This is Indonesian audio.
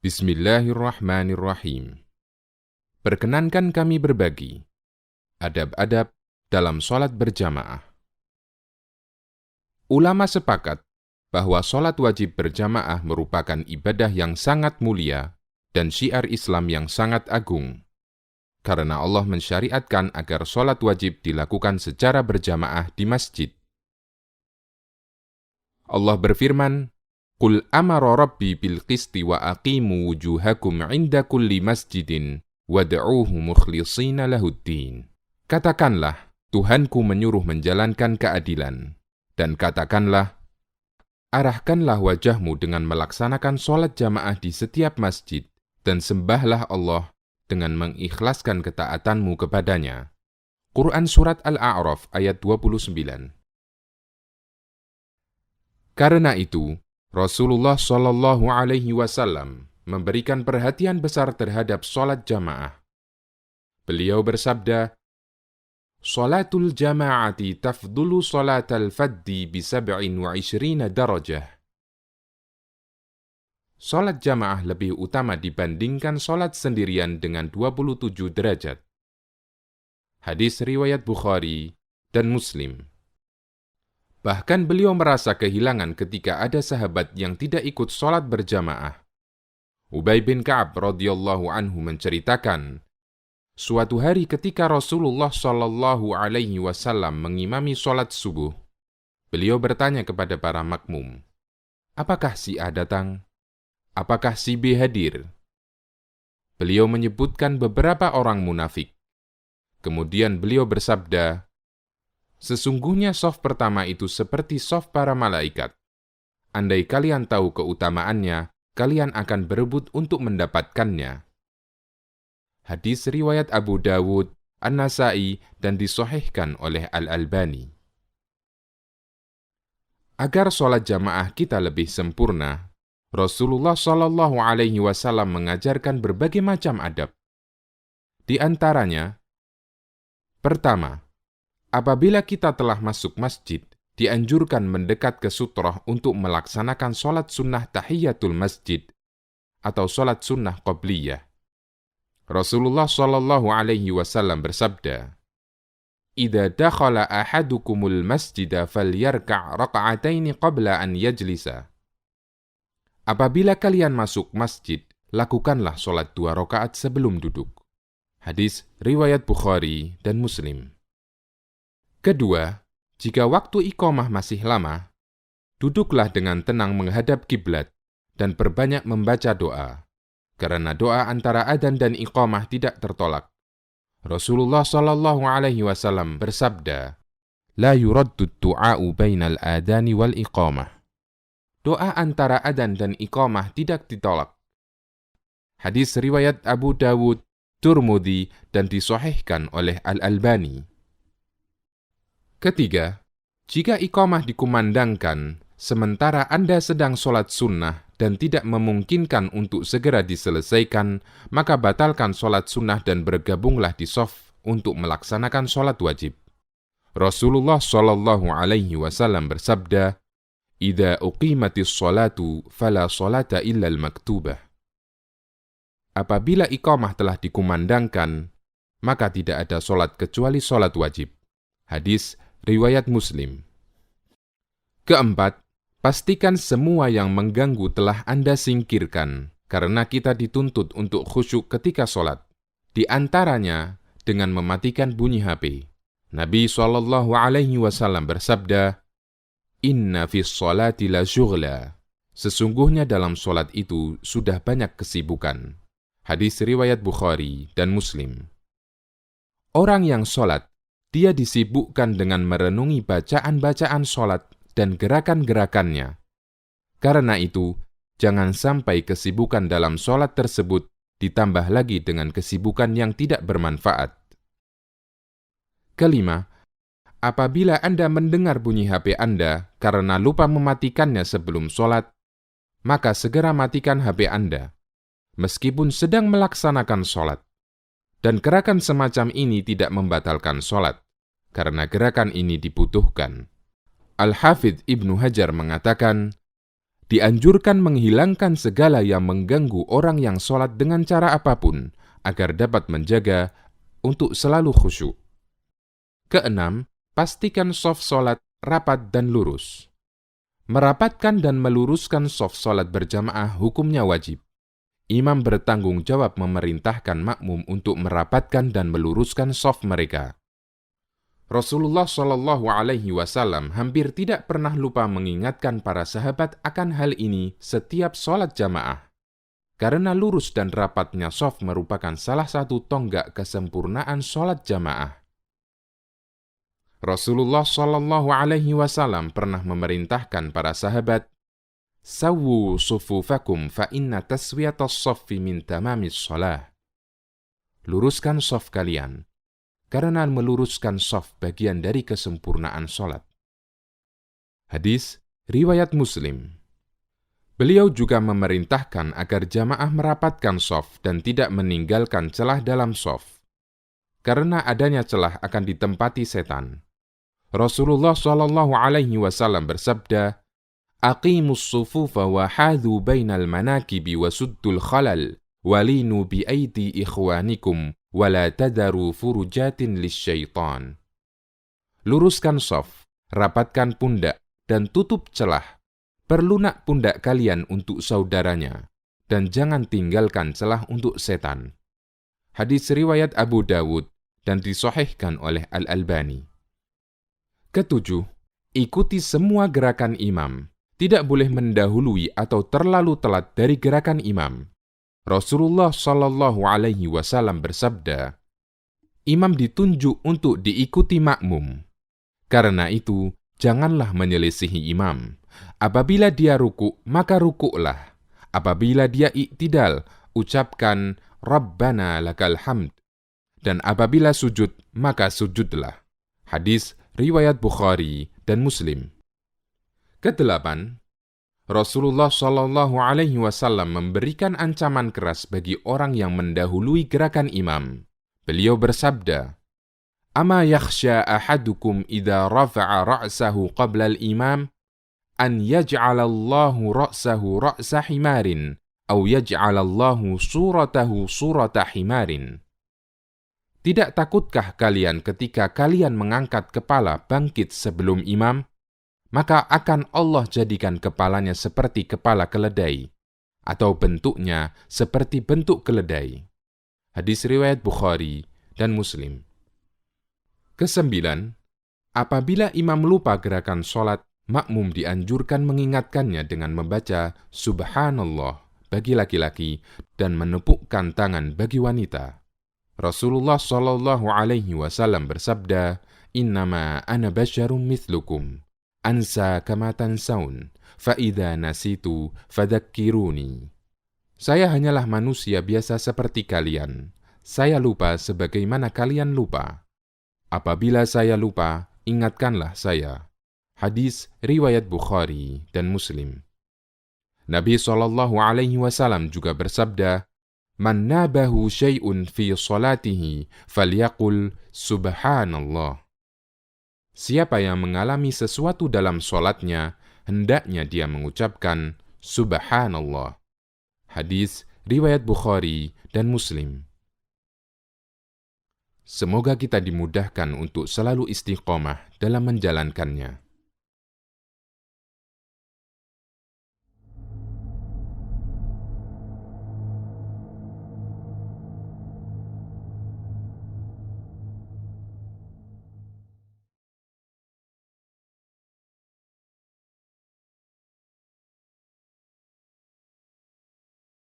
Bismillahirrahmanirrahim. Perkenankan kami berbagi adab-adab dalam sholat berjamaah. Ulama sepakat bahwa sholat wajib berjamaah merupakan ibadah yang sangat mulia dan syiar Islam yang sangat agung, karena Allah mensyariatkan agar sholat wajib dilakukan secara berjamaah di masjid. Allah berfirman, Qul amara rabbi bil qisti wa aqimu wujuhakum inda kulli masjidin wad'uuhu mukhlishina lahuddin. Katakanlah, Tuhanku menyuruh menjalankan keadilan. Dan katakanlah, arahkanlah wajahmu dengan melaksanakan sholat jamaah di setiap masjid, dan sembahlah Allah dengan mengikhlaskan ketaatanmu kepadanya. Quran Surat Al-A'raf ayat 29. Karena itu, Rasulullah Shallallahu Alaihi Wasallam memberikan perhatian besar terhadap sholat jamaah. Beliau bersabda, Sholatul jama'ati tafdulu sholatal faddi bisab'in wa ishrina darajah. Sholat jamaah lebih utama dibandingkan sholat sendirian dengan 27 derajat. Hadis riwayat Bukhari dan Muslim. Bahkan beliau merasa kehilangan ketika ada sahabat yang tidak ikut sholat berjamaah. Ubay bin Ka'ab radhiyallahu anhu menceritakan, suatu hari ketika Rasulullah Shallallahu Alaihi Wasallam mengimami sholat subuh, beliau bertanya kepada para makmum, apakah si A datang? Apakah si B hadir? Beliau menyebutkan beberapa orang munafik. Kemudian beliau bersabda, sesungguhnya shaf pertama itu seperti shaf para malaikat. Andai kalian tahu keutamaannya, kalian akan berebut untuk mendapatkannya. Hadis riwayat Abu Dawud, An-Nasai, dan disahihkan oleh Al-Albani. Agar sholat jamaah kita lebih sempurna, Rasulullah Shallallahu Alaihi Wasallam mengajarkan berbagai macam adab. Di antaranya, pertama, apabila kita telah masuk masjid, dianjurkan mendekat ke sutroh untuk melaksanakan sholat sunnah tahiyatul masjid atau sholat sunnah qobliyah. Rasulullah Shallallahu Alaihi Wasallam bersabda, "Idza dakhala ahadukumul masjida falyarka' raka'ataini qabla an yajlisa." Apabila kalian masuk masjid, lakukanlah sholat 2 rakaat sebelum duduk. Hadis riwayat Bukhari dan Muslim. Kedua, jika waktu iqamah masih lama, duduklah dengan tenang menghadap kiblat dan perbanyak membaca doa, karena doa antara adzan dan iqamah tidak tertolak. Rasulullah Shallallahu Alaihi Wasallam bersabda, "La yuraddu du'a'u bainal adzani wal iqamah." Doa antara adzan dan iqamah tidak ditolak. Hadis riwayat Abu Dawud, Tirmidzi, dan disahihkan oleh Al-Albani. Ketiga, jika iqamah dikumandangkan, sementara Anda sedang sholat sunnah dan tidak memungkinkan untuk segera diselesaikan, maka batalkan sholat sunnah dan bergabunglah di shaf untuk melaksanakan sholat wajib. Rasulullah Shallallahu Alaihi Wasallam bersabda, "Idza uqimatis sholatu, fala sholata illa al-maktubah." Apabila iqamah telah dikumandangkan, maka tidak ada sholat kecuali sholat wajib. Hadis riwayat Muslim. Keempat, pastikan semua yang mengganggu telah Anda singkirkan, karena kita dituntut untuk khusyuk ketika sholat. Di antaranya, dengan mematikan bunyi HP. Nabi SAW bersabda, "Inna fis sholati la syughla." Sesungguhnya dalam sholat itu sudah banyak kesibukan. Hadis riwayat Bukhari dan Muslim. Orang yang sholat, dia disibukkan dengan merenungi bacaan-bacaan sholat dan gerakan-gerakannya. Karena itu, jangan sampai kesibukan dalam sholat tersebut ditambah lagi dengan kesibukan yang tidak bermanfaat. Kelima, apabila Anda mendengar bunyi HP Anda karena lupa mematikannya sebelum sholat, maka segera matikan HP Anda, meskipun sedang melaksanakan sholat. Dan gerakan semacam ini tidak membatalkan sholat, karena gerakan ini dibutuhkan. Al-Hafidh Ibnu Hajar mengatakan, Dianjurkan menghilangkan segala yang mengganggu orang yang sholat dengan cara apapun, agar dapat menjaga untuk selalu khusyuk. Keenam, pastikan shaf sholat rapat dan lurus. Merapatkan dan meluruskan shaf sholat berjamaah hukumnya wajib. Imam bertanggung jawab memerintahkan makmum untuk merapatkan dan meluruskan shaf mereka. Rasulullah Shallallahu Alaihi Wasallam hampir tidak pernah lupa mengingatkan para sahabat akan hal ini setiap sholat jamaah. Karena lurus dan rapatnya shaf merupakan salah satu tonggak kesempurnaan sholat jamaah. Rasulullah Shallallahu Alaihi Wasallam pernah memerintahkan para sahabat, "Sawwu sufufakum fa inna taswiyatas shaffi min tamamis shalah." Luruskan shaf kalian, karena meluruskan shaf bagian dari kesempurnaan sholat. Hadis riwayat Muslim. Beliau juga memerintahkan agar jamaah merapatkan shaf dan tidak meninggalkan celah dalam shaf. Karena adanya celah akan ditempati setan. Rasulullah Shallallahu Alaihi Wasallam bersabda, "Aqimus sufufa wa hadhu bainal manakibi wa suddul khalal, walinu bi aidi ikhwanikum, wa la tadaru furujatin lisyaitan." Luruskan shaf, rapatkan pundak, dan tutup celah. Perlunak pundak kalian untuk saudaranya, dan jangan tinggalkan celah untuk setan. Hadis riwayat Abu Dawud dan disahihkan oleh Al-Albani. Ketujuh, ikuti semua gerakan imam. Tidak boleh mendahului atau terlalu telat dari gerakan imam. Rasulullah Shallallahu Alaihi Wasallam bersabda, "Imam ditunjuk untuk diikuti makmum. Karena itu, janganlah menyelisihi imam. Apabila dia ruku', maka ruku'lah. Apabila dia i'tidal, ucapkan Rabbana lakal hamd. Dan apabila sujud, maka sujudlah." Hadis riwayat Bukhari dan Muslim. Kedelapan, Rasulullah Shallallahu Alaihi Wasallam memberikan ancaman keras bagi orang yang mendahului gerakan imam. Beliau bersabda, "Ama yakhsha ahadukum idza rafa'a ra'sahu qabla al-imam an yaj'alallahu ra'sahu ra'sa himarin aw yaj'alallahu suratahu surata himarin." Tidak takutkah kalian ketika kalian mengangkat kepala bangkit sebelum imam? Maka akan Allah jadikan kepalanya seperti kepala keledai, atau bentuknya seperti bentuk keledai. Hadis riwayat Bukhari dan Muslim. Kesembilan, apabila imam lupa gerakan sholat, makmum dianjurkan mengingatkannya dengan membaca Subhanallah bagi laki-laki dan menepukkan tangan bagi wanita. Rasulullah Shallallahu Alaihi Wasallam bersabda, "Innama ana basyarum mithlukum, ansa kama tansaun, fa idza nasitu fadzakkiruni." Saya hanyalah manusia biasa seperti kalian. Saya lupa sebagaimana kalian lupa. Apabila saya lupa, ingatkanlah saya. Hadis riwayat Bukhari dan Muslim. Nabi Shallallahu Alaihi Wasallam juga bersabda, "Man nabahu syai'un fi salatihi falyaqul subhanallah." Siapa yang mengalami sesuatu dalam sholatnya, hendaknya dia mengucapkan subhanallah. Hadis riwayat Bukhari dan Muslim. Semoga kita dimudahkan untuk selalu istiqomah dalam menjalankannya.